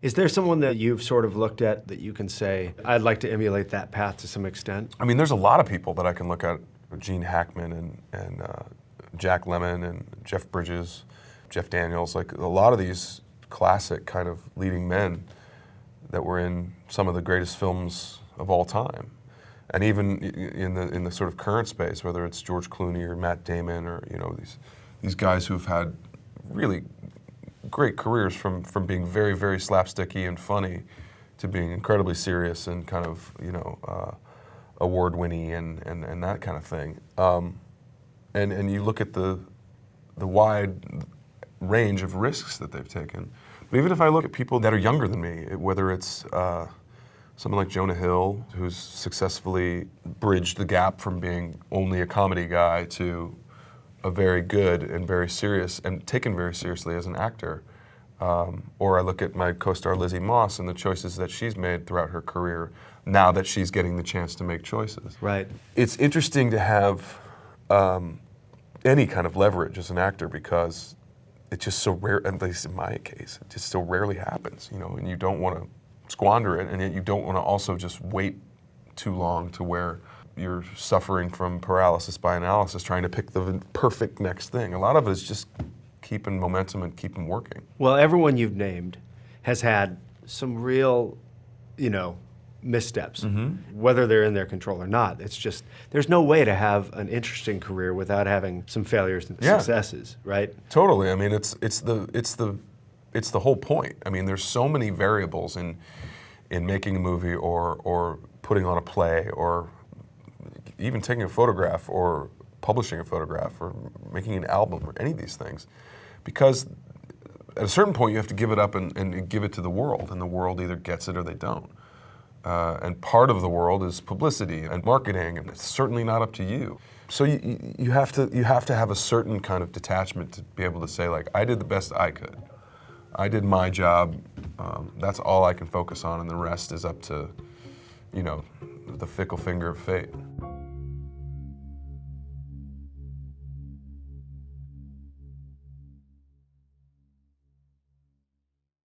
Is there someone that you've sort of looked at that you can say, I'd like to emulate that path to some extent? I mean, there's a lot of people that I can look at, Gene Hackman and Jack Lemmon and Jeff Bridges, Jeff Daniels, like a lot of these classic kind of leading men that were in some of the greatest films of all time. And even in the sort of current space, whether it's George Clooney or Matt Damon or these guys who've had really great careers from being very, very slapsticky and funny to being incredibly serious and kind of award-winning and that kind of thing. And you look at the wide range of risks that they've taken. But even if I look at people that are younger than me, whether it's someone like Jonah Hill, who's successfully bridged the gap from being only a comedy guy to a very good and very serious and taken very seriously as an actor. Or I look at my co-star Lizzie Moss and the choices that she's made throughout her career now that she's getting the chance to make choices. Right. It's interesting to have any kind of leverage as an actor because it's just so rare, at least in my case, it just so rarely happens, and you don't want to squander it, and yet you don't want to also just wait too long to where you're suffering from paralysis by analysis, trying to pick the perfect next thing. A lot of it is just keeping momentum and keeping working. Well, everyone you've named has had some real, missteps, whether they're in their control or not. It's just, there's no way to have an interesting career without having some failures and successes, right? Totally. I mean, it's the whole point. I mean, there's so many variables in making a movie or putting on a play or even taking a photograph or publishing a photograph or making an album or any of these things. Because at a certain point you have to give it up and give it to the world, and the world either gets it or they don't. And part of the world is publicity and marketing, and it's certainly not up to you. So you have to have a certain kind of detachment to be able to say, like, I did the best I could. I did my job. That's all I can focus on, and the rest is up to, the fickle finger of fate.